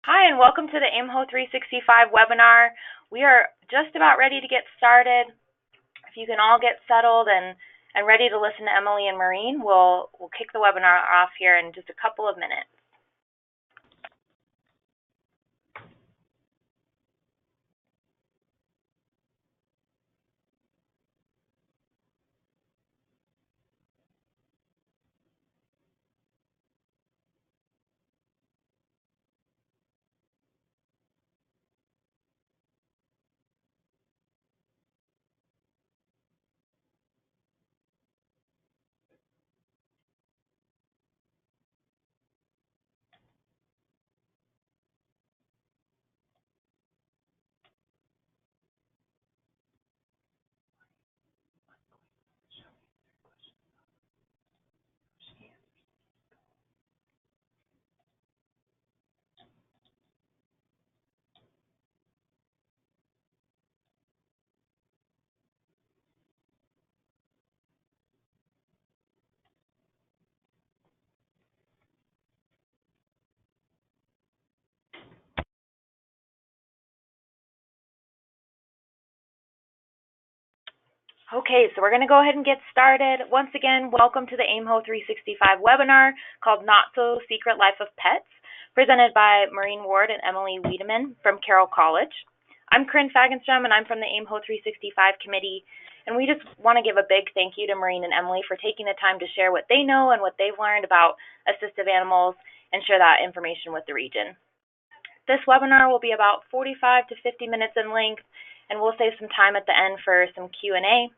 Hi, and welcome to the AIMHO 365 webinar. We are just about ready to get started. If you can all get settled and ready to listen to Emily and Maureen, we'll kick the webinar off here in just a couple of minutes. Okay, so we're going to go ahead and get started. Once again, welcome to the AIMHO 365 webinar called Not So Secret Life of Pets, presented by Maureen Ward and Emily Wiedemann from Carroll College. I'm Corinne Fagenstrom, and I'm from the AIMHO 365 committee, and we just want to give a big thank you to Maureen and Emily for taking the time to share what they know and what they've learned about assistive animals and share that information with the region. This webinar will be about 45 to 50 minutes in length, and we'll save some time at the end for some Q&A.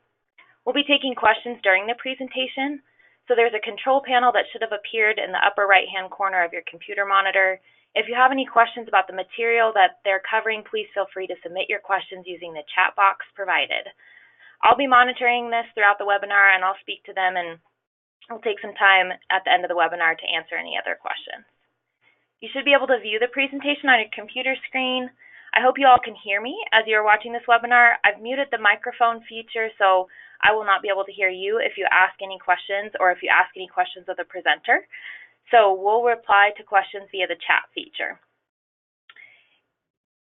We'll be taking questions during the presentation, so there's a control panel that should have appeared in the upper right-hand corner of your computer monitor. If you have any questions about the material that they're covering, please feel free to submit your questions using the chat box provided. I'll be monitoring this throughout the webinar, and I'll speak to them, and we'll take some time at the end of the webinar to answer any other questions. You should be able to view the presentation on your computer screen. I hope you all can hear me as you are watching this webinar. I've muted the microphone feature, so I will not be able to hear you if you ask any questions or if you ask any questions of the presenter. So we'll reply to questions via the chat feature.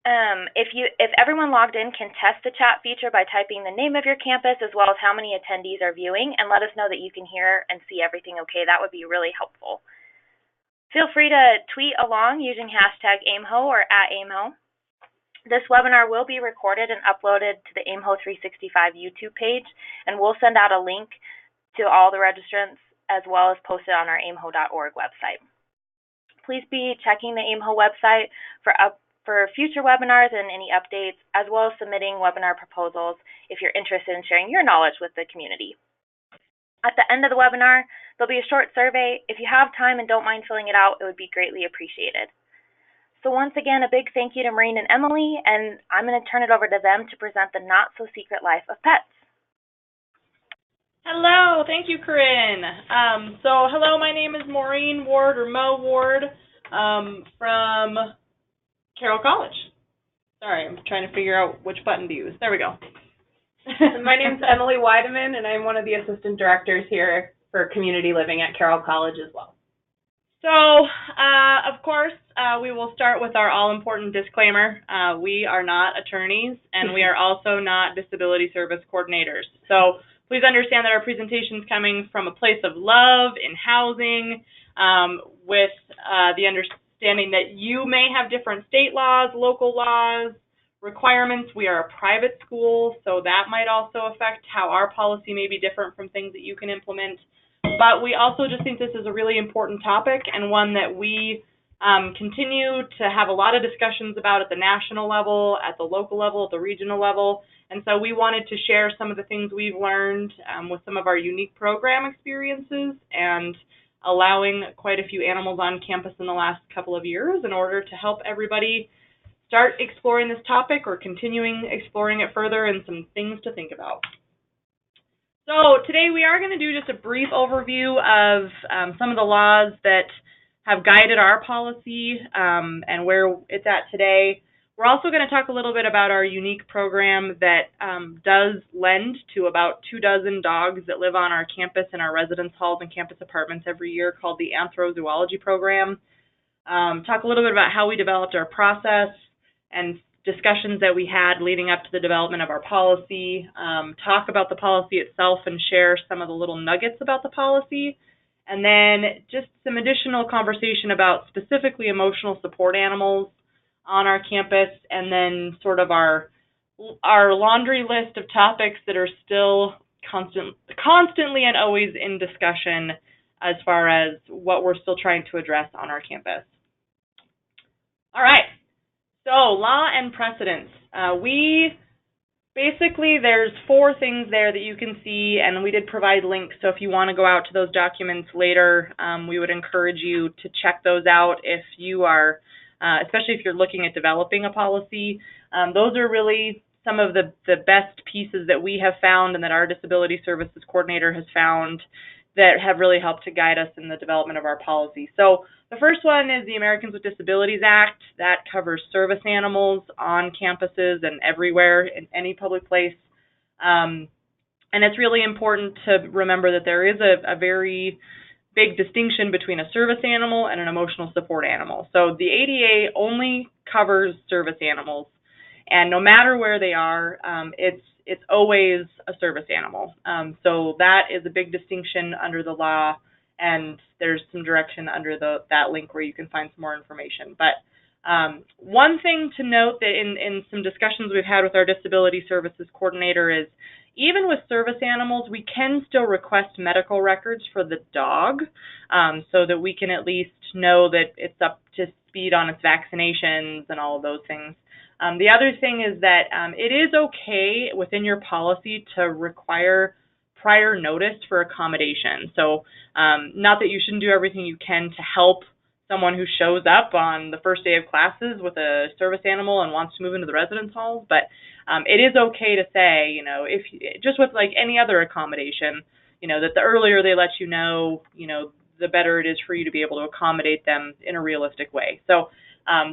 If everyone logged in can test the chat feature by typing the name of your campus as well as how many attendees are viewing, and let us know that you can hear and see everything okay, that would be really helpful. Feel free to tweet along using hashtag AIMHO or @AIMHO. This webinar will be recorded and uploaded to the AIMHO 365 YouTube page, and we'll send out a link to all the registrants as well as post it on our aimho.org website. Please be checking the AIMHO website for future webinars and any updates, as well as submitting webinar proposals if you're interested in sharing your knowledge with the community. At the end of the webinar, there'll be a short survey. If you have time and don't mind filling it out, it would be greatly appreciated. So once again, a big thank you to Maureen and Emily, and I'm going to turn it over to them to present the not-so-secret life of pets. Hello, thank you, Corinne. Hello, my name is Maureen Ward, or Mo Ward, from Carroll College. Sorry, I'm trying to figure out which button to use. There we go. My name's Emily Wiedemann, and I'm one of the assistant directors here for community living at Carroll College as well. So, of course, we will start with our all-important disclaimer. We are not attorneys, and we are also not disability service coordinators. So please understand that our presentation is coming from a place of love in housing, with the understanding that you may have different state laws, local laws, requirements. We are a private school, so that might also affect how our policy may be different from things that you can implement. But we also just think this is a really important topic and one that we continue to have a lot of discussions about at the national level, at the local level, at the regional level. And so we wanted to share some of the things we've learned with some of our unique program experiences and allowing quite a few animals on campus in the last couple of years in order to help everybody start exploring this topic or continuing exploring it further, and some things to think about. So today we are going to do just a brief overview of some of the laws that have guided our policy and where it's at today. We're also going to talk a little bit about our unique program that does lend to about 24 dogs that live on our campus in our residence halls and campus apartments every year, called the Anthrozoology Program. talk a little bit about how we developed our process and discussions that we had leading up to the development of our policy, talk about the policy itself and share some of the little nuggets about the policy, and then just some additional conversation about specifically emotional support animals on our campus, and then sort of our laundry list of topics that are still constantly and always in discussion as far as what we're still trying to address on our campus. All right, so law and precedents. There's 4 things there that you can see, and we did provide links, so if you want to go out to those documents later, we would encourage you to check those out if you are, especially if you're looking at developing a policy. Those are really some of the best pieces that we have found and that our disability services coordinator has found that have really helped to guide us in the development of our policy. So the first one is the Americans with Disabilities Act. That covers service animals on campuses and everywhere in any public place. And it's really important to remember that there is a very big distinction between a service animal and an emotional support animal. So the ADA only covers service animals, and no matter where they are, it's always a service animal. So that is a big distinction under the law, and there's some direction under that link where you can find some more information. But one thing to note that in some discussions we've had with our disability services coordinator is even with service animals, we can still request medical records for the dog so that we can at least know that it's up to speed on its vaccinations and all of those things. The other thing is that it is okay within your policy to require prior notice for accommodation. So not that you shouldn't do everything you can to help someone who shows up on the first day of classes with a service animal and wants to move into the residence halls, but it is okay to say, if just with like any other accommodation, that the earlier they let you know, the better it is for you to be able to accommodate them in a realistic way. So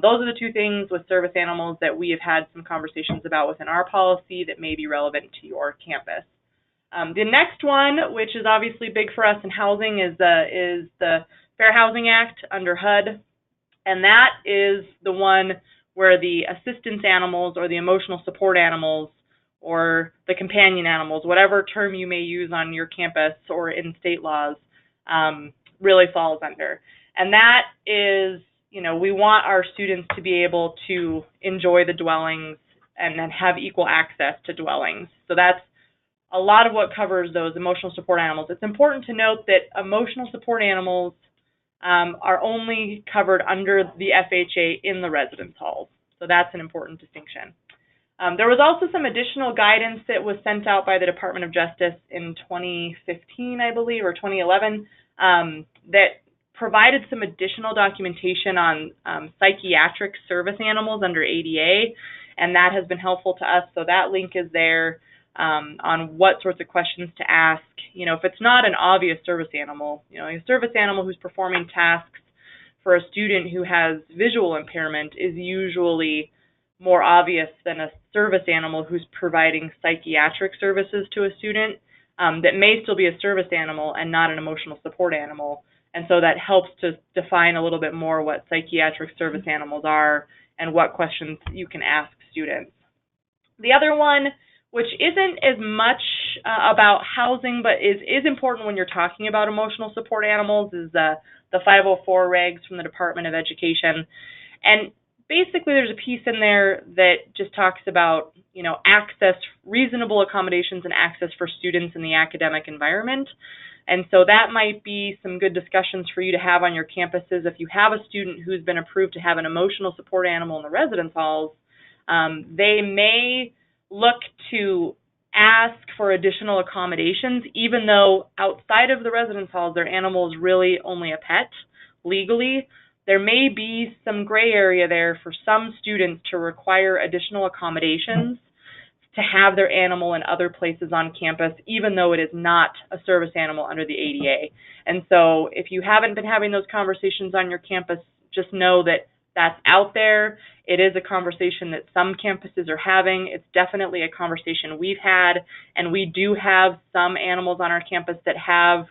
those are the 2 things with service animals that we have had some conversations about within our policy that may be relevant to your campus. The next one, which is obviously big for us in housing, is the Fair Housing Act under HUD, and that is the one where the assistance animals or the emotional support animals or the companion animals, whatever term you may use on your campus or in state laws, really falls under. And that is, we want our students to be able to enjoy the dwellings and then have equal access to dwellings. So that's a lot of what covers those emotional support animals. It's important to note that emotional support animals are only covered under the FHA in the residence halls. So that's an important distinction. There was also some additional guidance that was sent out by the Department of Justice in 2015, I believe, or 2011, that provided some additional documentation on psychiatric service animals under ADA, and that has been helpful to us. So that link is there on what sorts of questions to ask. If it's not an obvious service animal, a service animal who's performing tasks for a student who has visual impairment is usually more obvious than a service animal who's providing psychiatric services to a student that may still be a service animal and not an emotional support animal. And so that helps to define a little bit more what psychiatric service animals are and what questions you can ask students. The other one, which isn't as much about housing, but is important when you're talking about emotional support animals, is the 504 regs from the Department of Education. And basically there's a piece in there that just talks about, access, reasonable accommodations and access for students in the academic environment. And so that might be some good discussions for you to have on your campuses. If you have a student who's been approved to have an emotional support animal in the residence halls, they may look to ask for additional accommodations, even though outside of the residence halls, their animal is really only a pet legally. There may be some gray area there for some students to require additional accommodations to have their animal in other places on campus, even though it is not a service animal under the ADA. And so if you haven't been having those conversations on your campus, just know that that's out there. It is a conversation that some campuses are having. It's definitely a conversation we've had, and we do have some animals on our campus that have,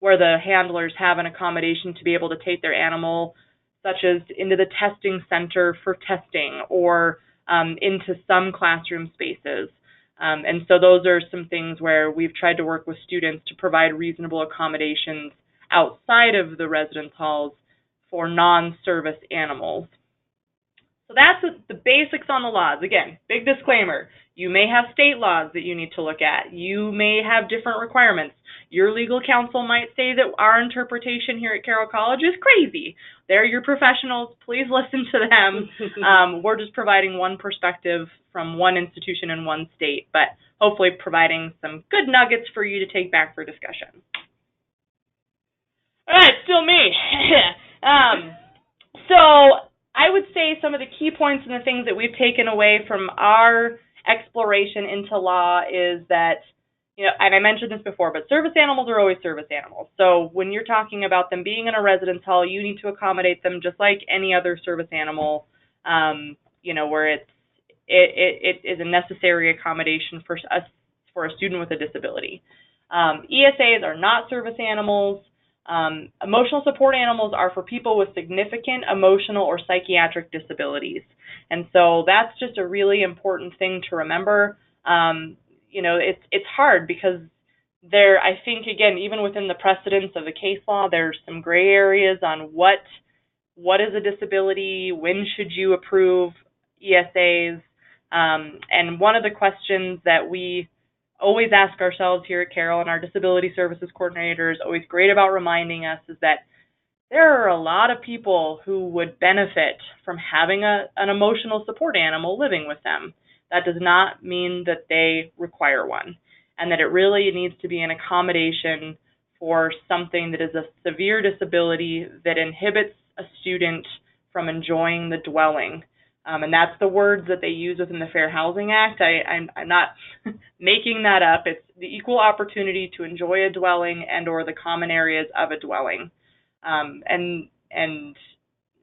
where the handlers have an accommodation to be able to take their animal such as into the testing center for testing or into some classroom spaces. And so those are some things where we've tried to work with students to provide reasonable accommodations outside of the residence halls for non-service animals. So that's the basics on the laws. Again, big disclaimer, you may have state laws that you need to look at. You may have different requirements. Your legal counsel might say that our interpretation here at Carroll College is crazy. They're your professionals. Please listen to them. We're just providing one perspective from one institution in one state, but hopefully providing some good nuggets for you to take back for discussion. All right, still me. So I would say some of the key points and the things that we've taken away from our exploration into law is that, and I mentioned this before, but service animals are always service animals. So when you're talking about them being in a residence hall, you need to accommodate them just like any other service animal, where it is a necessary accommodation for a student with a disability. ESAs are not service animals. Emotional support animals are for people with significant emotional or psychiatric disabilities. And so that's just a really important thing to remember. It's hard because I think, again, even within the precedence of the case law, there's some gray areas on what is a disability, when should you approve ESAs. And one of the questions that we always ask ourselves here at Carroll, and our disability services coordinator is always great about reminding us, is that there are a lot of people who would benefit from having an emotional support animal living with them. That does not mean that they require one, and that it really needs to be an accommodation for something that is a severe disability that inhibits a student from enjoying the dwelling. And that's the words that they use within the Fair Housing Act. I'm not making that up. It's the equal opportunity to enjoy a dwelling and or the common areas of a dwelling, and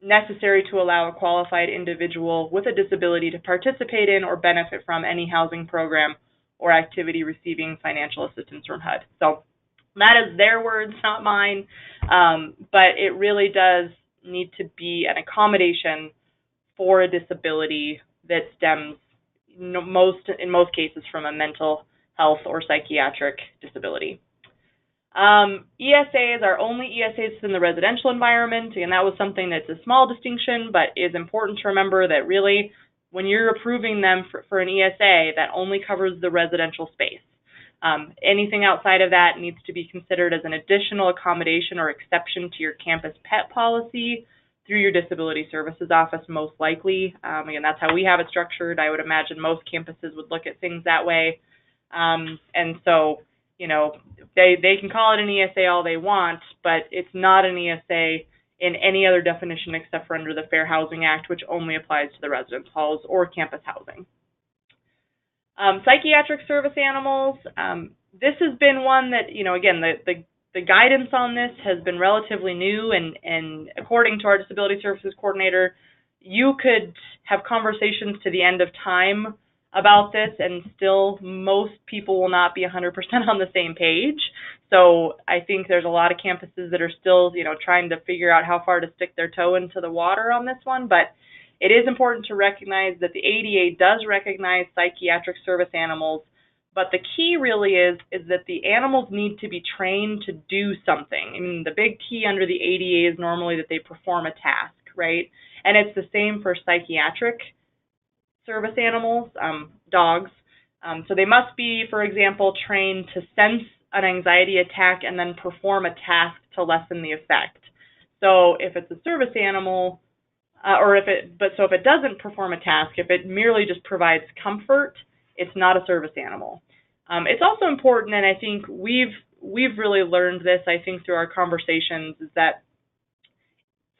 necessary to allow a qualified individual with a disability to participate in or benefit from any housing program or activity receiving financial assistance from HUD. So that is their words, not mine, but it really does need to be an accommodation for a disability that stems in most cases from a mental health or psychiatric disability. ESAs are only ESAs in the residential environment, and that was something that's a small distinction, but is important to remember that really when you're approving them for an ESA, that only covers the residential space. Anything outside of that needs to be considered as an additional accommodation or exception to your campus pet policy through your disability services office, most likely. Again, that's how we have it structured. I would imagine most campuses would look at things that way. And so, they can call it an ESA all they want, but it's not an ESA in any other definition except for under the Fair Housing Act, which only applies to the residence halls or campus housing. Psychiatric service animals, this has been one that, again, the guidance on this has been relatively new, and according to our disability services coordinator, you could have conversations to the end of time about this, and still most people will not be 100% on the same page. So I think there's a lot of campuses that are still, trying to figure out how far to stick their toe into the water on this one, but it is important to recognize that the ADA does recognize psychiatric service animals. But the key really is that the animals need to be trained to do something. I mean, the big key under the ADA is normally that they perform a task, right? And it's the same for psychiatric service animals, dogs. So they must be, for example, trained to sense an anxiety attack and then perform a task to lessen the effect. So if it's a service animal, if it doesn't perform a task, if it merely just provides comfort, it's not a service animal. It's also important, and I think we've really learned this, I think, through our conversations, is that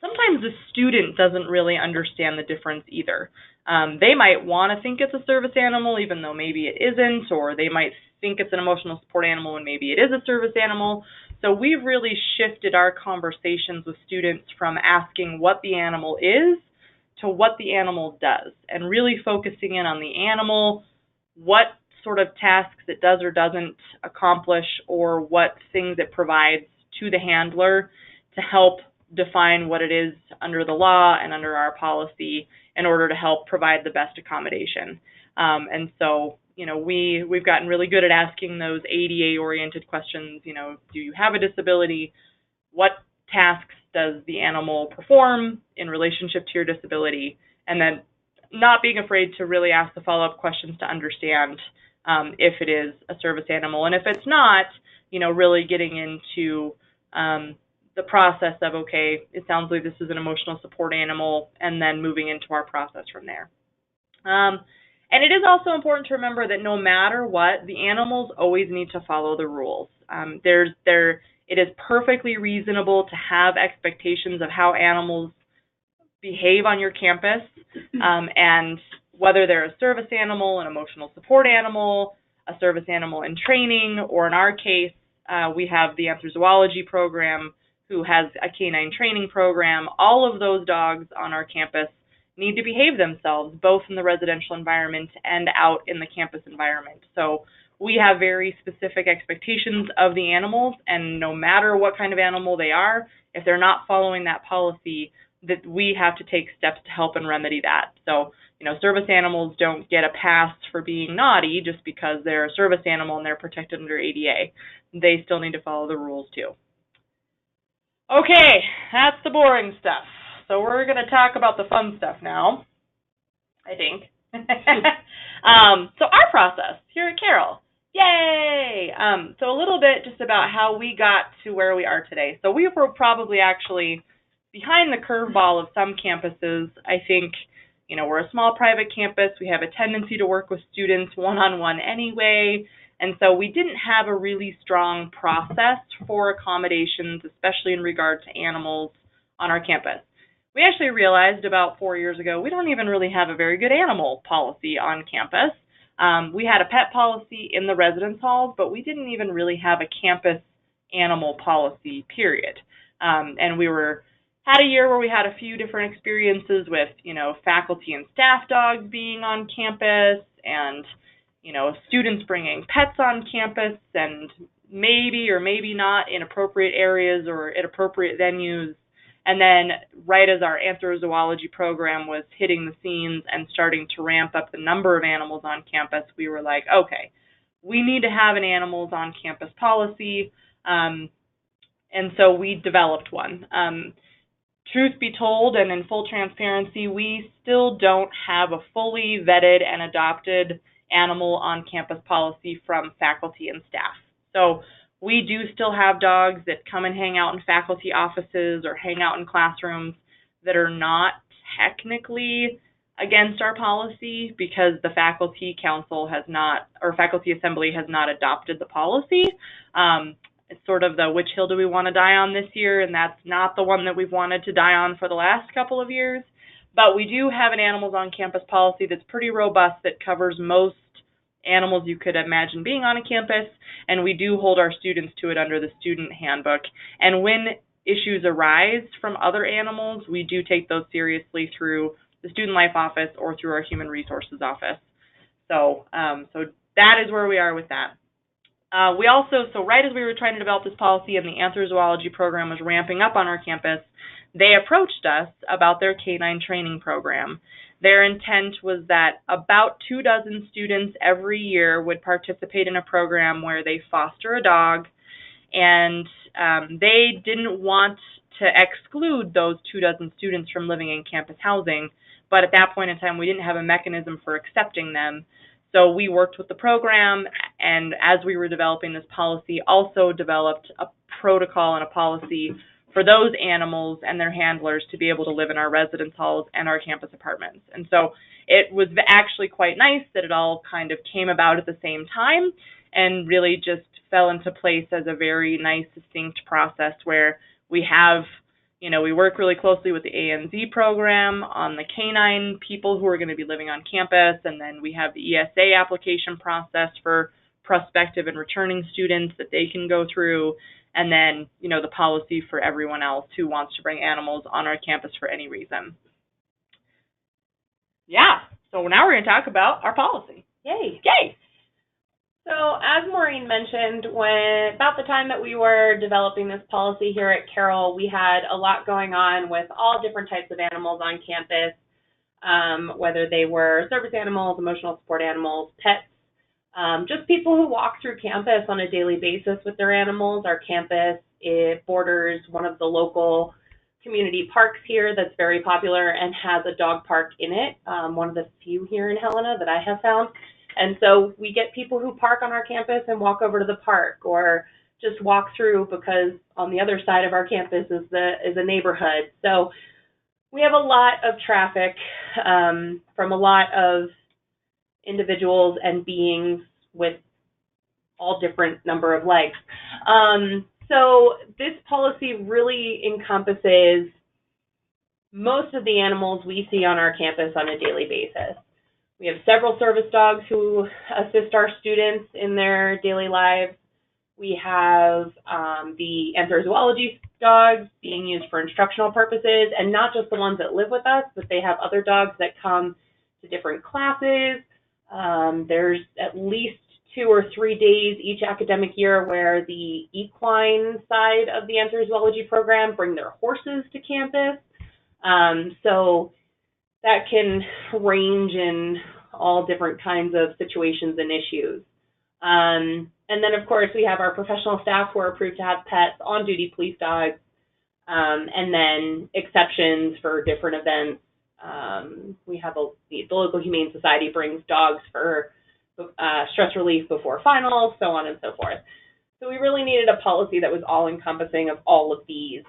sometimes the student doesn't really understand the difference either. They might want to think it's a service animal even though maybe it isn't, or they might think it's an emotional support animal when maybe it is a service animal. So we've really shifted our conversations with students from asking what the animal is to what the animal does, and really focusing in on the animal, what sort of tasks it does or doesn't accomplish, or what things it provides to the handler to help define what it is under the law and under our policy in order to help provide the best accommodation. And so, we've gotten really good at asking those ADA-oriented questions. Do you have a disability? What tasks does the animal perform in relationship to your disability? And then not being afraid to really ask the follow-up questions to understand if it is a service animal. And if it's not, really getting into the process of, okay, it sounds like this is an emotional support animal, and then moving into our process from there. And it is also important to remember that no matter what, the animals always need to follow the rules. It is perfectly reasonable to have expectations of how animals behave on your campus, and whether they're a service animal, an emotional support animal, a service animal in training, or in our case, we have the Anthrozoology program who has a canine training program. All of those dogs on our campus need to behave themselves, both in the residential environment and out in the campus environment. So we have very specific expectations of the animals, and no matter what kind of animal they are, if they're not following that policy, that we have to take steps to help and remedy that. So, service animals don't get a pass for being naughty just because they're a service animal and they're protected under ADA. They still need to follow the rules too. Okay, that's the boring stuff. So we're going to talk about the fun stuff now, I think. So our process here at Carroll. Yay! So a little bit just about how we got to where we are today. So we were probably actually behind the curveball of some campuses. I think, we're a small private campus. We have a tendency to work with students one-on-one anyway. And so we didn't have a really strong process for accommodations, especially in regard to animals on our campus. We actually realized about 4 years ago we don't even really have a very good animal policy on campus. We had a pet policy in the residence halls, but we didn't even really have a campus animal policy, period. And we had a year where we had a few different experiences with, faculty and staff dogs being on campus, and students bringing pets on campus, and maybe or maybe not in appropriate areas or at appropriate venues. And then right as our Anthrozoology program was hitting the scenes and starting to ramp up the number of animals on campus, we were like, okay, we need to have an animals on campus policy. And so we developed one. Truth be told, and in full transparency, we still don't have a fully vetted and adopted animal on campus policy from faculty and staff. So we do still have dogs that come and hang out in faculty offices or hang out in classrooms that are not technically against our policy because the faculty council has not, or faculty assembly has not adopted the policy. It's sort of the which hill do we want to die on this year, and that's not the one that we've wanted to die on for the last couple of years. But we do have an animals on campus policy that's pretty robust, that covers most animals you could imagine being on a campus, and we do hold our students to it under the student handbook. And when issues arise from other animals, we do take those seriously through the student life office or through our human resources office. So that is where we are with that. We also, so right as we were trying to develop this policy and the Anthrozoology program was ramping up on our campus, they approached us about their canine training program. Their intent was that about 24 students every year would participate in a program where they foster a dog, and they didn't want to exclude those 24 students from living in campus housing, but at that point in time we didn't have a mechanism for accepting them. So we worked with the program, and as we were developing this policy, also developed a protocol and a policy for those animals and their handlers to be able to live in our residence halls and our campus apartments. And so it was actually quite nice that it all kind of came about at the same time and really just fell into place as a very nice, distinct process where we have, we work really closely with the ANZ program on the canine people who are going to be living on campus, and then we have the ESA application process for prospective and returning students that they can go through, and then, the policy for everyone else who wants to bring animals on our campus for any reason. Yeah, so now we're going to talk about our policy. Yay. Yay. So as Maureen mentioned, about the time that we were developing this policy here at Carroll, we had a lot going on with all different types of animals on campus, whether they were service animals, emotional support animals, pets, just people who walk through campus on a daily basis with their animals. Our campus, it borders one of the local community parks here that's very popular and has a dog park in it, one of the few here in Helena that I have found. And so we get people who park on our campus and walk over to the park, or just walk through because on the other side of our campus is a neighborhood. So we have a lot of traffic from a lot of individuals and beings with all different number of legs. So this policy really encompasses most of the animals we see on our campus on a daily basis. We have several service dogs who assist our students in their daily lives. We have the enterozoology dogs being used for instructional purposes, and not just the ones that live with us, but they have other dogs that come to different classes. There's at least 2 or 3 days each academic year where the equine side of the enterozoology program bring their horses to campus. So that can range in all different kinds of situations and issues. And then, of course, we have our professional staff who are approved to have pets, on-duty police dogs, and then exceptions for different events. We have the local Humane Society brings dogs for stress relief before finals, so on and so forth. So we really needed a policy that was all-encompassing of all of these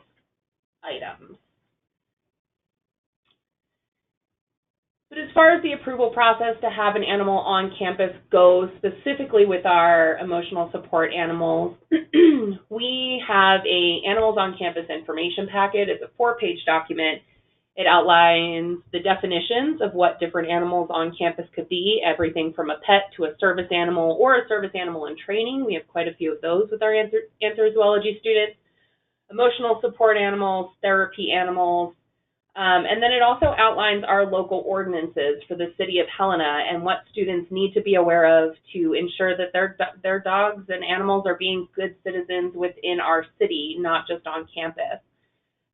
items. But as far as the approval process to have an animal on campus goes, specifically with our emotional support animals, we have a Animals on Campus information packet. It's a 4-page document. It outlines the definitions of what different animals on campus could be, everything from a pet to a service animal or a service animal in training. We have quite a few of those with our enterozoology students. Emotional support animals, therapy animals, and then it also outlines our local ordinances for the city of Helena and what students need to be aware of to ensure that their dogs and animals are being good citizens within our city, not just on campus.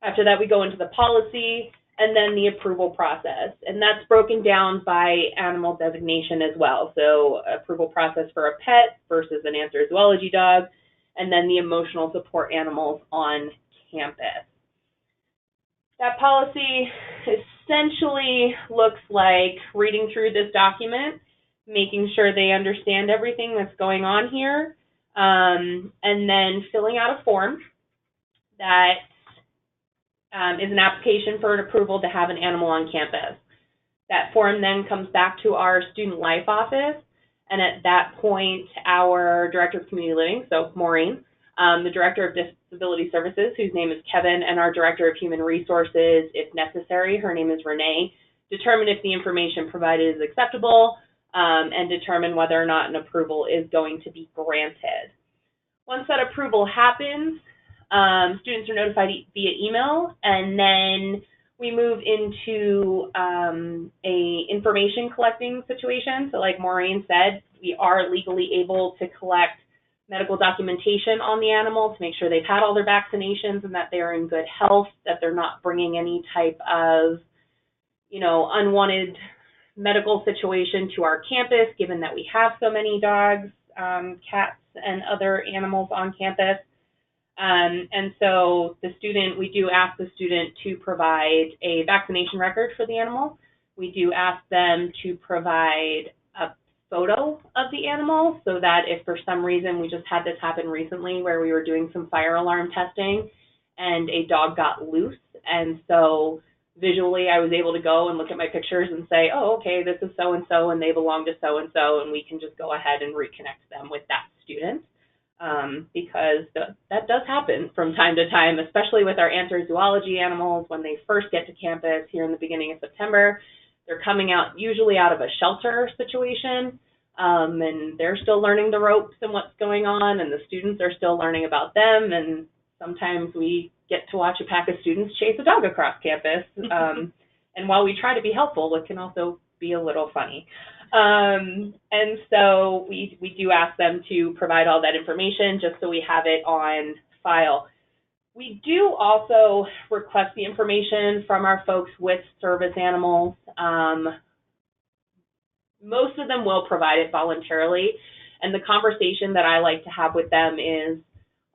After that, we go into the policy and then the approval process, and that's broken down by animal designation as well. So approval process for a pet versus an enterozoology dog, and then the emotional support animals on campus. That policy essentially looks like reading through this document, making sure they understand everything that's going on here, and then filling out a form that is an application for an approval to have an animal on campus. That form then comes back to our student life office, and at that point, our director of community living, so Maureen, the director of disability services, whose name is Kevin, and our director of human resources, if necessary, her name is Renee, determine if the information provided is acceptable and determine whether or not an approval is going to be granted. Once that approval happens, students are notified via email, and then we move into a information collecting situation. So like Maureen said, we are legally able to collect medical documentation on the animal to make sure they've had all their vaccinations and that they're in good health, that they're not bringing any type of, unwanted medical situation to our campus, given that we have so many dogs, cats, and other animals on campus. And so we do ask the student to provide a vaccination record for the animal. We do ask them to provide a photo of the animal so that if for some reason, we just had this happen recently where we were doing some fire alarm testing and a dog got loose. And so visually I was able to go and look at my pictures and say, oh, okay, this is so-and-so and they belong to so-and-so, and we can just go ahead and reconnect them with that student. Because that does happen from time to time, especially with our enterozoology animals. When they first get to campus here in the beginning of September, they're coming out usually out of a shelter situation, and they're still learning the ropes and what's going on, and the students are still learning about them, and sometimes we get to watch a pack of students chase a dog across campus, and while we try to be helpful, it can also be a little funny. And so we do ask them to provide all that information just so we have it on file. We do also request the information from our folks with service animals. Most of them will provide it voluntarily, and the conversation that I like to have with them is,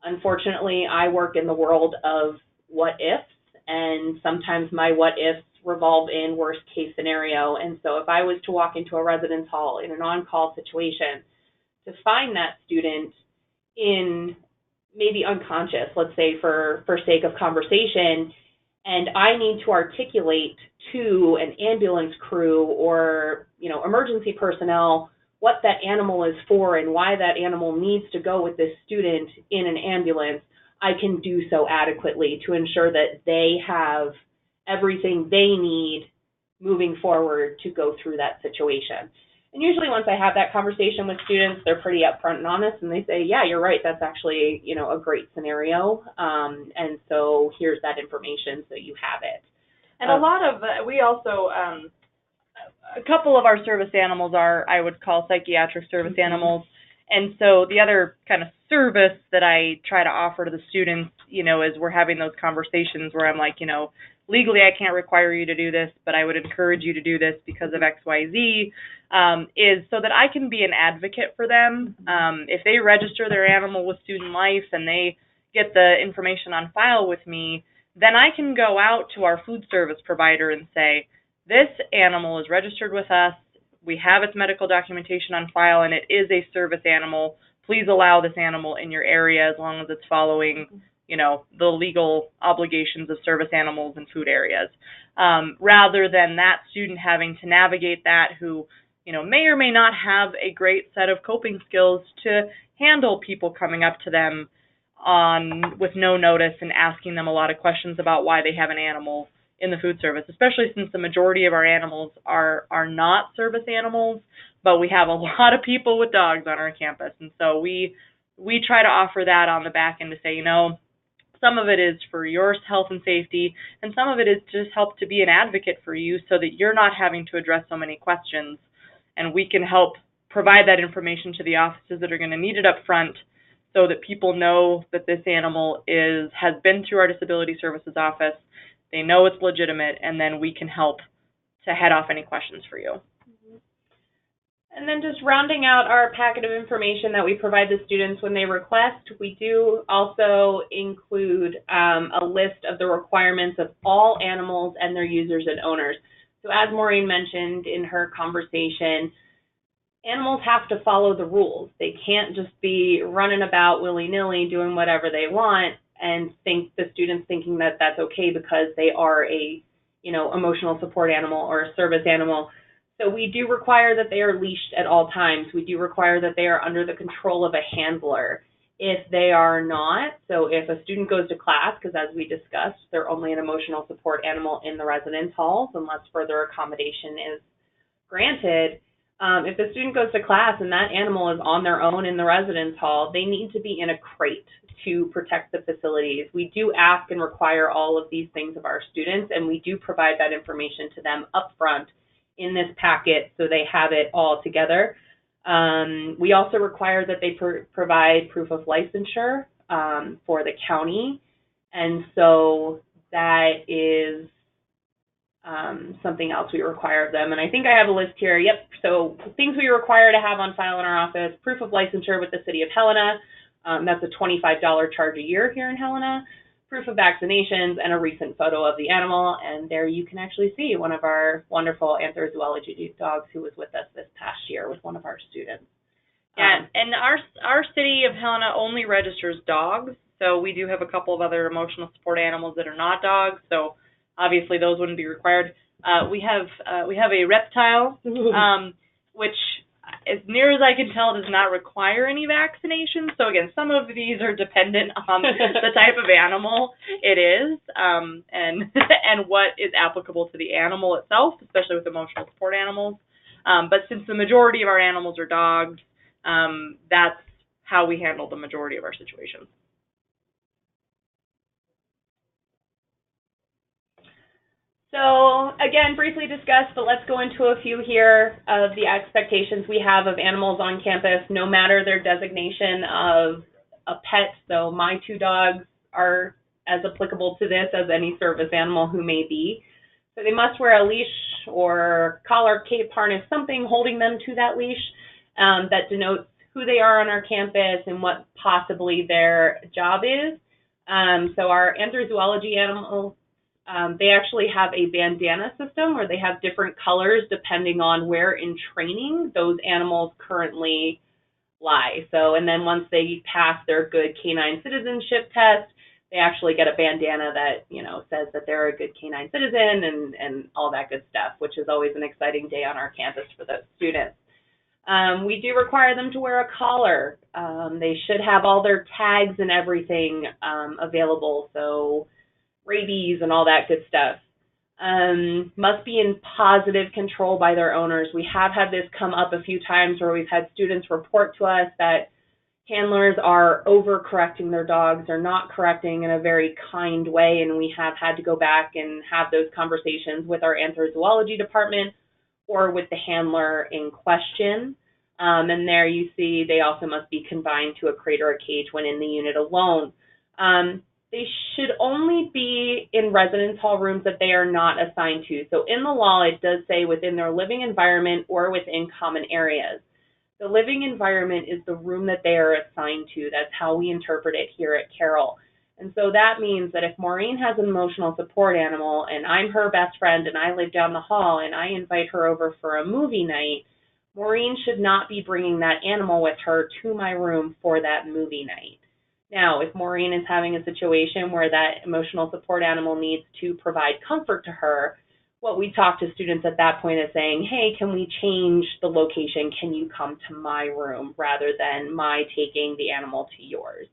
unfortunately, I work in the world of what ifs, and sometimes my what ifs revolve in worst case scenario. And so if I was to walk into a residence hall in an on-call situation, to find that student in maybe unconscious, let's say for sake of conversation, and I need to articulate to an ambulance crew or, emergency personnel what that animal is for and why that animal needs to go with this student in an ambulance, I can do so adequately to ensure that they have everything they need moving forward to go through that situation. And usually once I have that conversation with students, they're pretty upfront and honest, and they say, yeah, you're right, that's actually, a great scenario, and so here's that information so you have it. And a lot of, we also, a couple of our service animals are, I would call psychiatric service animals, and so the other kind of service that I try to offer to the students, is we're having those conversations where I'm like, legally I can't require you to do this, but I would encourage you to do this because of X, Y, Z, is so that I can be an advocate for them. If they register their animal with Student Life and they get the information on file with me, then I can go out to our food service provider and say, this animal is registered with us, we have its medical documentation on file, and it is a service animal. Please allow this animal in your area as long as it's following the legal obligations of service animals in food areas, rather than that student having to navigate that who, may or may not have a great set of coping skills to handle people coming up to them with no notice and asking them a lot of questions about why they have an animal in the food service, especially since the majority of our animals are not service animals, but we have a lot of people with dogs on our campus. And so we try to offer that on the back end to say, some of it is for your health and safety, and some of it is just help to be an advocate for you so that you're not having to address so many questions. And we can help provide that information to the offices that are going to need it up front so that people know that this animal has been through our disability services office, they know it's legitimate, and then we can help to head off any questions for you. And then just rounding out our packet of information that we provide the students when they request, we do also include a list of the requirements of all animals and their users and owners. So as Maureen mentioned in her conversation, animals have to follow the rules. They can't just be running about willy-nilly doing whatever they want and the students thinking that that's okay because they are a, emotional support animal or a service animal. So we do require that they are leashed at all times. We do require that they are under the control of a handler. If they are not, so if a student goes to class, because as we discussed, they're only an emotional support animal in the residence halls unless further accommodation is granted. If the student goes to class and that animal is on their own in the residence hall, they need to be in a crate to protect the facilities. We do ask and require all of these things of our students, and we do provide that information to them up front in this packet so they have it all together. We also require that they provide proof of licensure for the county, and so that is something else we require of them. And I think I have a list here. Yep, so things we require to have on file in our office: proof of licensure with the City of Helena. That's a $25 charge a year here in Helena. Proof of vaccinations, and a recent photo of the animal. And there you can actually see one of our wonderful antherzoology dogs who was with us this past year with one of our students. Yeah, and our City of Helena only registers dogs, so we do have a couple of other emotional support animals that are not dogs, so obviously those wouldn't be required. We have a reptile, which, as near as I can tell, does not require any vaccinations. So again, some of these are dependent on the type of animal it is, and what is applicable to the animal itself, especially with emotional support animals. But since the majority of our animals are dogs, that's how we handle the majority of our situations. So again, briefly discussed, but let's go into a few here of the expectations we have of animals on campus, no matter their designation of a pet. So my 2 dogs are as applicable to this as any service animal who may be. So they must wear a leash or collar, cape, harness, something holding them to that leash that denotes who they are on our campus and what possibly their job is. So our anthrozoology animals, they actually have a bandana system where they have different colors depending on where in training those animals currently lie. So, and then once they pass their good canine citizenship test, they actually get a bandana that, you know, says that they're a good canine citizen and all that good stuff, which is always an exciting day on our campus for those students. We do require them to wear a collar. They should have all their tags and everything available, so rabies and all that good stuff. Must be in positive control by their owners. We have had this come up a few times where we've had students report to us that handlers are overcorrecting their dogs or not correcting in a very kind way, and we have had to go back and have those conversations with our anthrozoology department or with the handler in question. And there you see they also must be confined to a crate or a cage when in the unit alone. They should only be in residence hall rooms that they are not assigned to. So in the law, it does say within their living environment or within common areas. The living environment is the room that they are assigned to. That's how we interpret it here at Carroll. And so that means that if Maureen has an emotional support animal and I'm her best friend and I live down the hall and I invite her over for a movie night, Maureen should not be bringing that animal with her to my room for that movie night. Now, if Maureen is having a situation where that emotional support animal needs to provide comfort to her, what we talk to students at that point is saying, hey, can we change the location? Can you come to my room rather than my taking the animal to yours?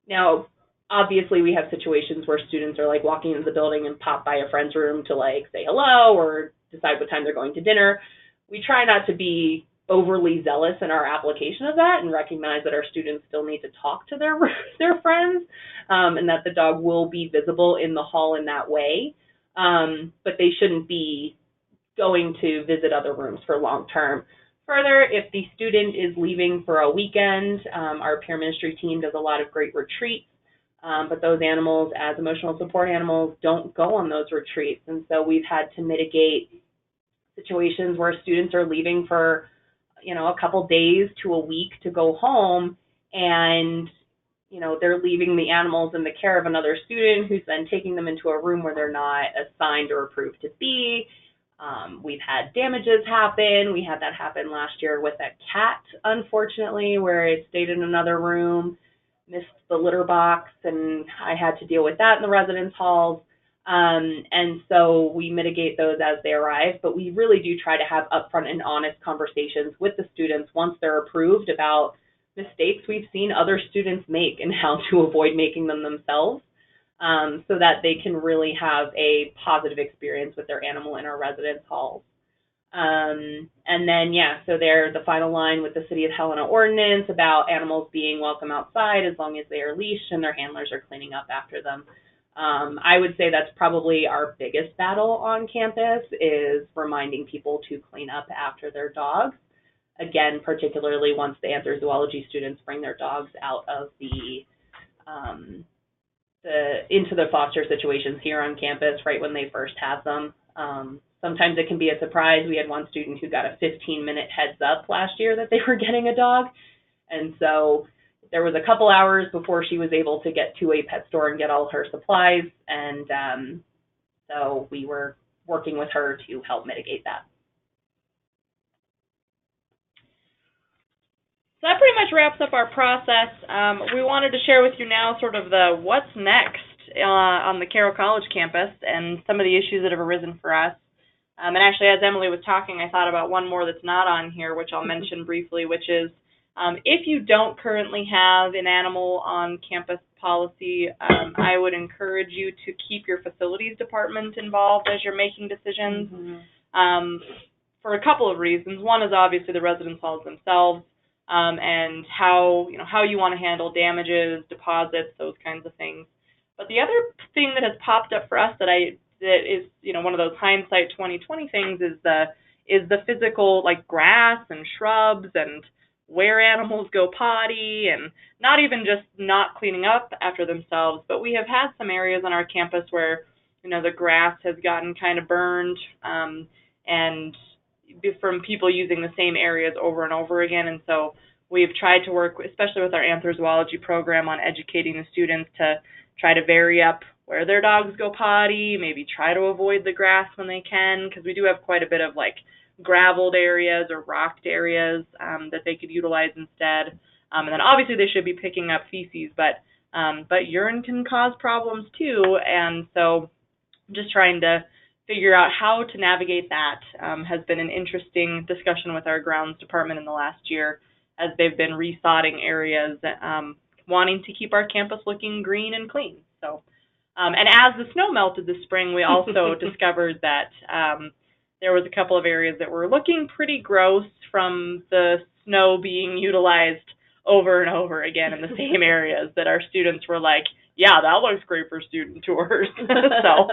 Now, obviously, we have situations where students are like walking into the building and pop by a friend's room to like say hello or decide what time they're going to dinner. We try not to be overly zealous in our application of that and recognize that our students still need to talk to their friends and that the dog will be visible in the hall in that way. But they shouldn't be going to visit other rooms for long term. Further, if the student is leaving for a weekend, our peer ministry team does a lot of great retreats, but those animals, as emotional support animals, don't go on those retreats. And so we've had to mitigate situations where students are leaving for, a couple days to a week to go home, and they're leaving the animals in the care of another student who's then taking them into a room where they're not assigned or approved to be. We've had damages happen. We had that happen last year with a cat, unfortunately, where it stayed in another room, missed the litter box, and I had to deal with that in the residence halls. And so we mitigate those as they arrive, but we really do try to have upfront and honest conversations with the students once they're approved about mistakes we've seen other students make and how to avoid making them themselves, so that they can really have a positive experience with their animal in our residence halls. And then, so they're the final line with the City of Helena ordinance about animals being welcome outside as long as they are leashed and their handlers are cleaning up after them. I would say that's probably our biggest battle on campus, is reminding people to clean up after their dogs. Again, particularly once the anthrozoology students bring their dogs out of into the foster situations here on campus right when they first have them. Sometimes it can be a surprise. We had one student who got a 15-minute heads up last year that they were getting a dog. And so there was a couple hours before she was able to get to a pet store and get all her supplies. And so we were working with her to help mitigate that. So that pretty much wraps up our process. We wanted to share with you now sort of the what's next on the Carroll College campus and some of the issues that have arisen for us. And actually, as Emily was talking, I thought about one more that's not on here, which I'll mention briefly, which is if you don't currently have an animal on campus policy, I would encourage you to keep your facilities department involved as you're making decisions for a couple of reasons. One is obviously the residence halls themselves. And how you want to handle damages, deposits, those kinds of things. But the other thing that has popped up for us that I that is, one of those hindsight 2020 things is the physical, like grass and shrubs and where animals go potty, and not even just not cleaning up after themselves, but we have had some areas on our campus where, the grass has gotten kind of burned, and from people using the same areas over and over again. And so we've tried to work, especially with our anthrozoology program, on educating the students to try to vary up where their dogs go potty, maybe try to avoid the grass when they can, because we do have quite a bit of like graveled areas or rocked areas that they could utilize instead. And then obviously they should be picking up feces, but urine can cause problems too. And so just trying to figure out how to navigate that has been an interesting discussion with our grounds department in the last year, as they've been resodding areas, wanting to keep our campus looking green and clean. So, and as the snow melted this spring, we also discovered that there was a couple of areas that were looking pretty gross from the snow being utilized over and over again in the same areas, that our students were like, yeah, that looks great for student tours. So,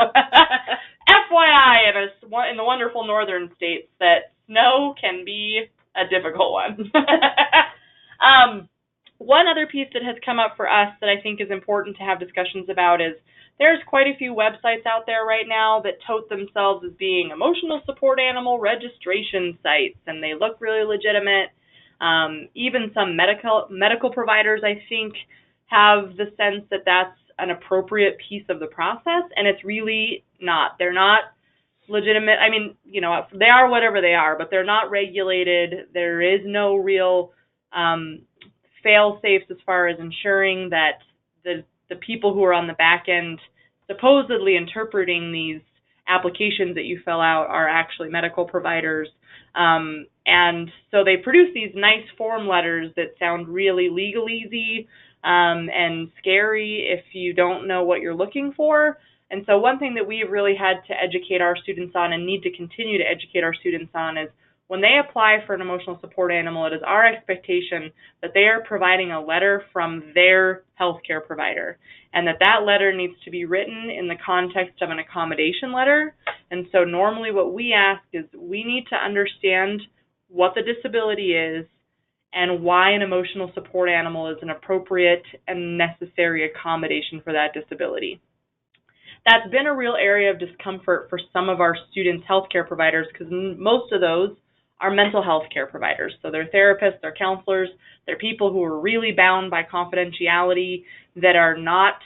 FYI, in the wonderful northern states, that snow can be a difficult one. One other piece that has come up for us that I think is important to have discussions about is there's quite a few websites out there right now that tote themselves as being emotional support animal registration sites, and they look really legitimate. Even some medical providers, I think, have the sense that that's an appropriate piece of the process, and it's really not. They're not legitimate. I mean, they are whatever they are, but they're not regulated. There is no real fail-safes as far as ensuring that the people who are on the back end supposedly interpreting these applications that you fill out are actually medical providers. And so they produce these nice form letters that sound really legalese and scary if you don't know what you're looking for. And so one thing that we've really had to educate our students on, and need to continue to educate our students on, is when they apply for an emotional support animal, it is our expectation that they are providing a letter from their healthcare provider, and that letter needs to be written in the context of an accommodation letter. And so normally what we ask is we need to understand what the disability is and why an emotional support animal is an appropriate and necessary accommodation for that disability. That's been a real area of discomfort for some of our students' healthcare providers, because most of those are mental health care providers. So they're therapists, they're counselors, they're people who are really bound by confidentiality, that are not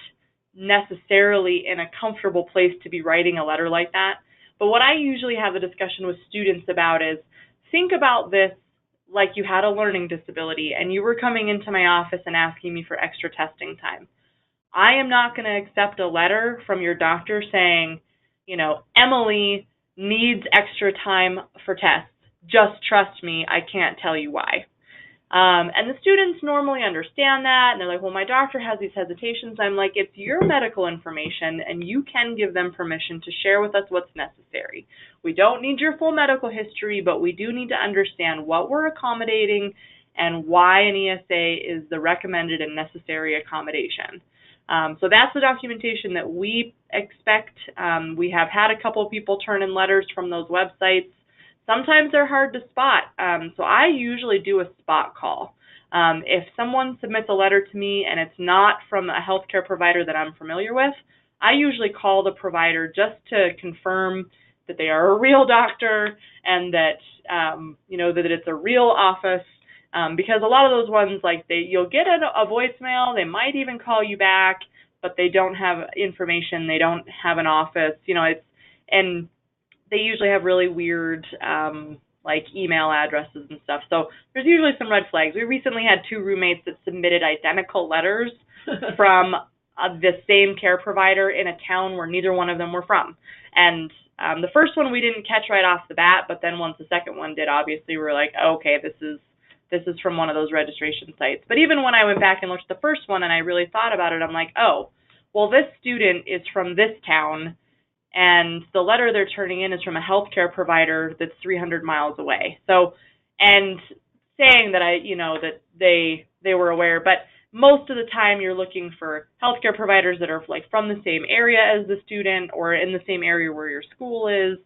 necessarily in a comfortable place to be writing a letter like that. But what I usually have a discussion with students about is, think about this like you had a learning disability and you were coming into my office and asking me for extra testing time. I am not going to accept a letter from your doctor saying, Emily needs extra time for tests. Just trust me, I can't tell you why. And the students normally understand that, and they're like, well, my doctor has these hesitations. I'm like, it's your medical information, and you can give them permission to share with us what's necessary. We don't need your full medical history, but we do need to understand what we're accommodating and why an ESA is the recommended and necessary accommodation. So that's the documentation that we expect. We have had a couple of people turn in letters from those websites. Sometimes they're hard to spot, so I usually do a spot call. If someone submits a letter to me and it's not from a healthcare provider that I'm familiar with, I usually call the provider just to confirm that they are a real doctor and that that it's a real office. Because a lot of those ones, you'll get a voicemail, they might even call you back, but they don't have information, they don't have an office, and they usually have really weird, email addresses and stuff. So there's usually some red flags. We recently had 2 roommates that submitted identical letters from the same care provider in a town where neither one of them were from. And the first one we didn't catch right off the bat, but then once the second one did, obviously we were like, oh, okay, this is from one of those registration sites. But even when I went back and looked at the first one and I really thought about it, I'm like, oh, well, this student is from this town, and the letter they're turning in is from a healthcare provider that's 300 miles away. So, and saying that that they were aware, but most of the time you're looking for healthcare providers that are like from the same area as the student or in the same area where your school is.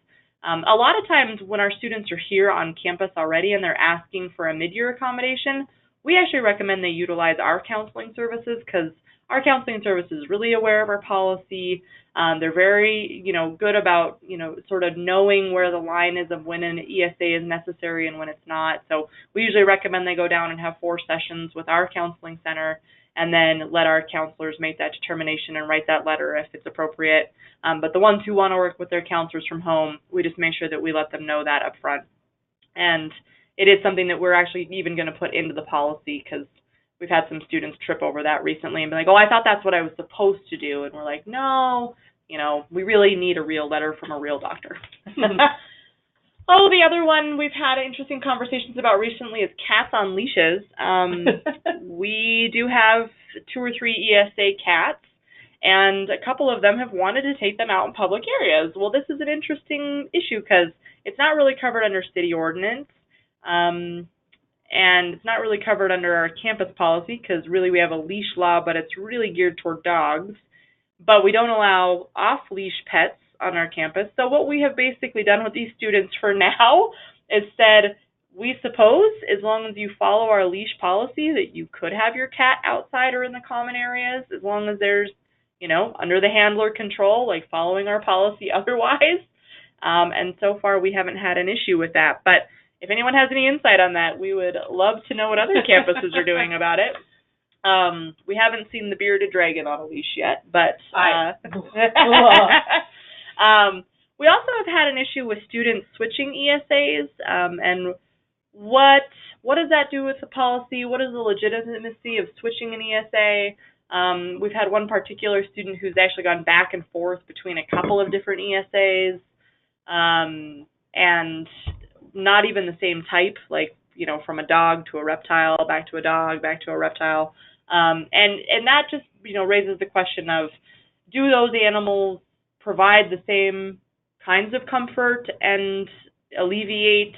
A lot of times when our students are here on campus already and they're asking for a mid-year accommodation, we actually recommend they utilize our counseling services because our counseling service is really aware of our policy. They're very, good about, sort of knowing where the line is of when an ESA is necessary and when it's not. So we usually recommend they go down and have 4 sessions with our counseling center and then let our counselors make that determination and write that letter if it's appropriate. But the ones who want to work with their counselors from home, we just make sure that we let them know that up front. And it is something that we're actually even going to put into the policy because we've had some students trip over that recently and be like, oh, I thought that's what I was supposed to do. And we're like, no, we really need a real letter from a real doctor. Oh, the other one we've had interesting conversations about recently is cats on leashes. We do have 2 or 3 ESA cats, and a couple of them have wanted to take them out in public areas. Well, this is an interesting issue because it's not really covered under city ordinance, and it's not really covered under our campus policy because really we have a leash law, but it's really geared toward dogs. But we don't allow off-leash pets on our campus. So what we have basically done with these students for now is said, we suppose as long as you follow our leash policy that you could have your cat outside or in the common areas, as long as there's, under the handler control, like following our policy otherwise. And so far we haven't had an issue with that. But if anyone has any insight on that, we would love to know what other campuses are doing about it. We haven't seen the bearded dragon on a leash yet, but we also have had an issue with students switching ESAs, and what does that do with the policy? What is the legitimacy of switching an ESA? We've had one particular student who's actually gone back and forth between a couple of different ESAs, and not even the same type, like, from a dog to a reptile, back to a dog, back to a reptile. And that just, raises the question of, do those animals provide the same kinds of comfort and alleviate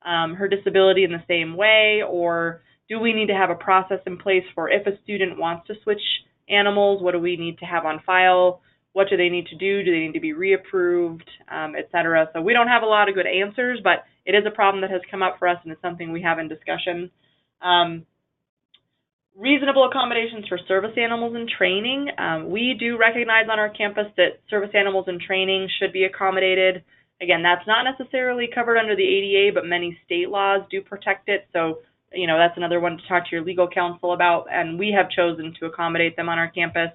her disability in the same way, or do we need to have a process in place for if a student wants to switch animals, what do we need to have on file, what do they need to do they need to be reapproved, et cetera. So we don't have a lot of good answers, but it is a problem that has come up for us and it's something we have in discussion. Reasonable accommodations for service animals in training. We do recognize on our campus that service animals in training should be accommodated. Again, that's not necessarily covered under the ADA, but many state laws do protect it. So, that's another one to talk to your legal counsel about, and we have chosen to accommodate them on our campus.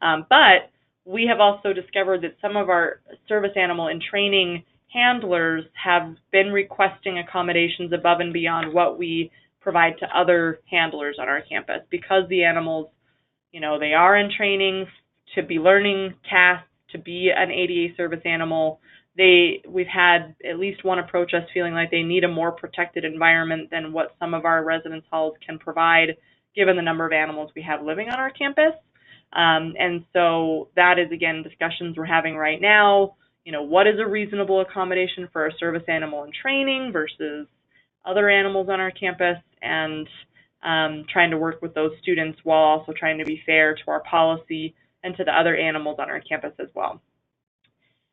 But we have also discovered that some of our service animal in training handlers have been requesting accommodations above and beyond what we provide to other handlers on our campus because the animals, they are in training to be learning tasks, to be an ADA service animal. We've had at least one approach us feeling like they need a more protected environment than what some of our residence halls can provide, given the number of animals we have living on our campus. And so that is, again, discussions we're having right now. What is a reasonable accommodation for a service animal in training versus other animals on our campus, and trying to work with those students while also trying to be fair to our policy and to the other animals on our campus as well.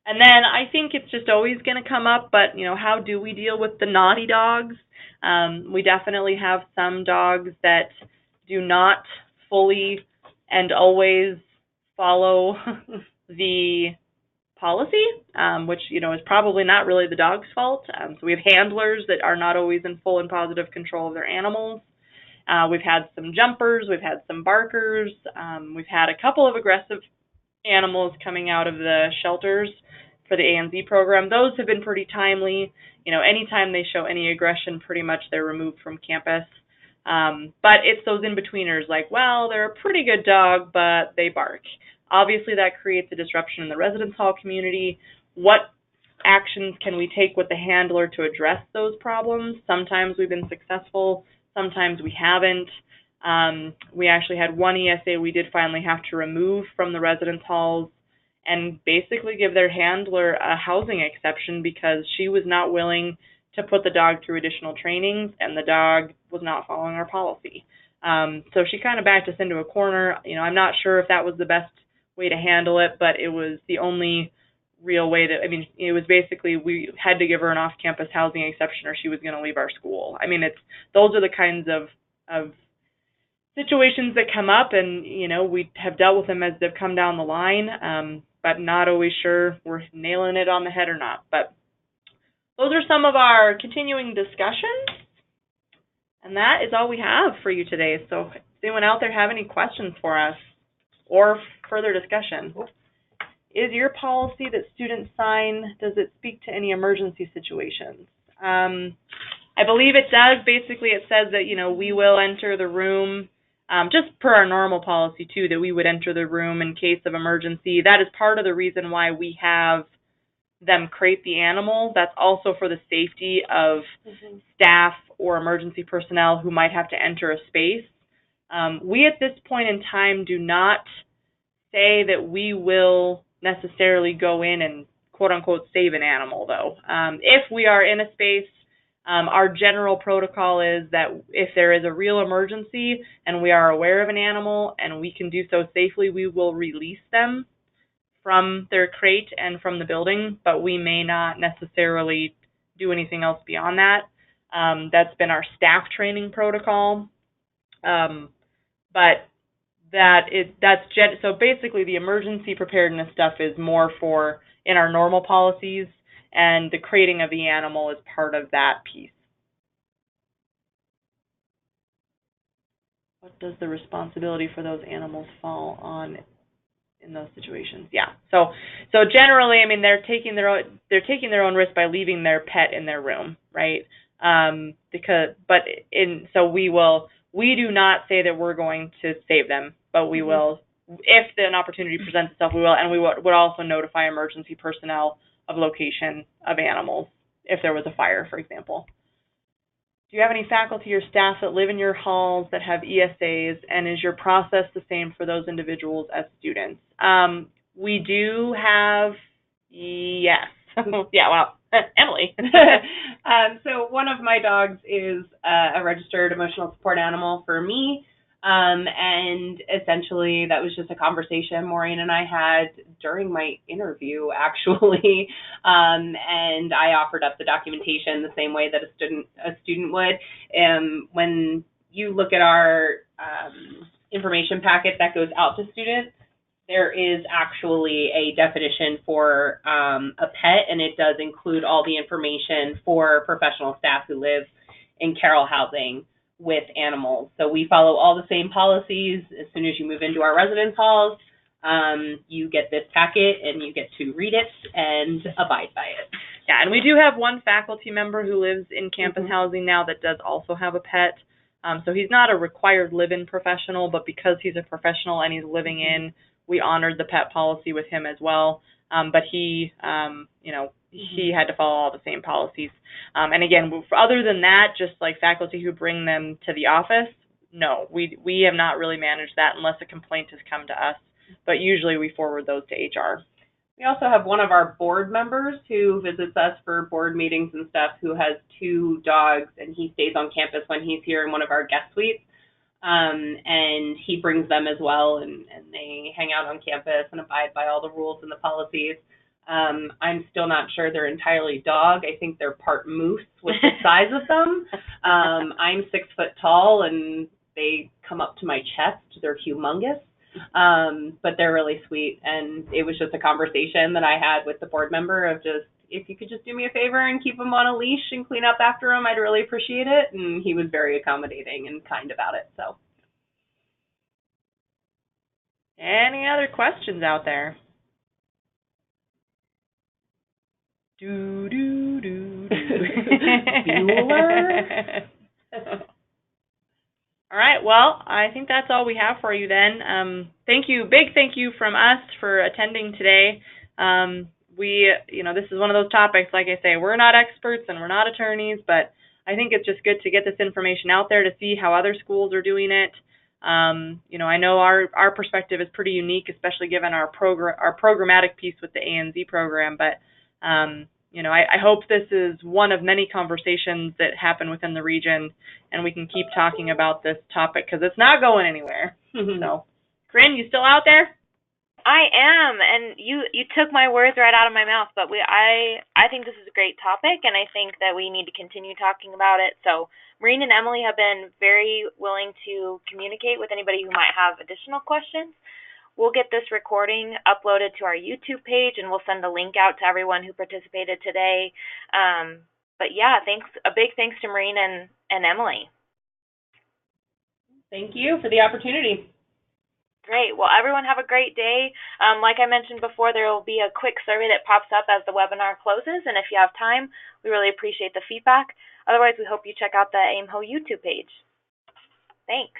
And then I think it's just always going to come up, but, how do we deal with the naughty dogs? We definitely have some dogs that do not fully and always follow the policy, which, is probably not really the dog's fault. So we have handlers that are not always in full and positive control of their animals. We've had some jumpers, we've had some barkers, we've had a couple of aggressive animals coming out of the shelters for the ANZ program. Those have been pretty timely. Anytime they show any aggression, pretty much they're removed from campus. But it's those in-betweeners like, well, they're a pretty good dog, but they bark. Obviously, that creates a disruption in the residence hall community. What actions can we take with the handler to address those problems? Sometimes we've been successful, sometimes we haven't. We actually had one ESA we did finally have to remove from the residence halls and basically give their handler a housing exception because she was not willing to put the dog through additional trainings and the dog was not following our policy. So she kind of backed us into a corner. I'm not sure if that was the best way to handle it, but it was the only real way that, it was basically we had to give her an off-campus housing exception or she was going to leave our school. Those are the kinds of situations that come up, and, we have dealt with them as they've come down the line, but not always sure we're nailing it on the head or not. But those are some of our continuing discussions, and that is all we have for you today. So does anyone out there have any questions for us or further discussion? Is your policy that students sign, does it speak to any emergency situations? I believe it does. Basically, it says that, we will enter the room, just per our normal policy, too, that we would enter the room in case of emergency. That is part of the reason why we have them crate the animal. That's also for the safety of staff or emergency personnel who might have to enter a space. We, at this point in time, do not say that we will necessarily go in and quote-unquote save an animal, though. If we are in a space, our general protocol is that if there is a real emergency and we are aware of an animal and we can do so safely, we will release them from their crate and from the building, but we may not necessarily do anything else beyond that. That's been our staff training protocol. But so basically the emergency preparedness stuff is more for in our normal policies, and the crating of the animal is part of that piece. What does the responsibility for those animals fall on in those situations? Yeah. So generally, they're taking their own risk by leaving their pet in their room, right? We do not say that we're going to save them, but we will, if an opportunity presents itself, we will, and we would also notify emergency personnel of location of animals if there was a fire, for example. Do you have any faculty or staff that live in your halls that have ESAs, and is your process the same for those individuals as students? We do have, yes. Yeah, well, Emily. So one of my dogs is a registered emotional support animal for me. And essentially that was just a conversation Maureen and I had during my interview, actually. And I offered up the documentation the same way that a student would. When you look at our information packet that goes out to students, there is actually a definition for a pet, and it does include all the information for professional staff who live in Carroll housing with animals. So we follow all the same policies. As soon as you move into our residence halls, you get this packet and you get to read it and abide by it. Yeah, and we do have one faculty member who lives in campus housing now that does also have a pet. So he's not a required live-in professional, but because he's a professional and he's living in, we honored the pet policy with him as well. But he, he had to follow all the same policies. And again, other than that, just like faculty who bring them to the office, no, we have not really managed that unless a complaint has come to us. But usually we forward those to HR. We also have one of our board members who visits us for board meetings and stuff who has 2 dogs, and he stays on campus when he's here in one of our guest suites. And he brings them as well, and they hang out on campus and abide by all the rules and the policies. I'm still not sure they're entirely dog. I think they're part moose with the size of them. I'm 6 foot tall, and they come up to my chest. They're humongous. But they're really sweet, and it was just a conversation that I had with the board member of just, if you could just do me a favor and keep them on a leash and clean up after them, I'd really appreciate it. And he was very accommodating and kind about it. So, any other questions out there? Bueller. All right, well, I think that's all we have for you then. Thank you, big thank you from us for attending today. This is one of those topics, like I say, we're not experts and we're not attorneys, but I think it's just good to get this information out there to see how other schools are doing it. I know our perspective is pretty unique, especially given our programmatic piece with the ANZ program, but I hope this is one of many conversations that happen within the region, and we can keep talking about this topic because it's not going anywhere. So, Corinne, you still out there? I am, and you took my words right out of my mouth. But I think this is a great topic, and I think that we need to continue talking about it. So, Maureen and Emily have been very willing to communicate with anybody who might have additional questions. We'll get this recording uploaded to our YouTube page, and we'll send a link out to everyone who participated today. But yeah, a big thanks to Maureen and Emily. Thank you for the opportunity. Great. Well, everyone have a great day. Like I mentioned before, there will be a quick survey that pops up as the webinar closes, and if you have time, we really appreciate the feedback. Otherwise, we hope you check out the AIMHO YouTube page. Thanks.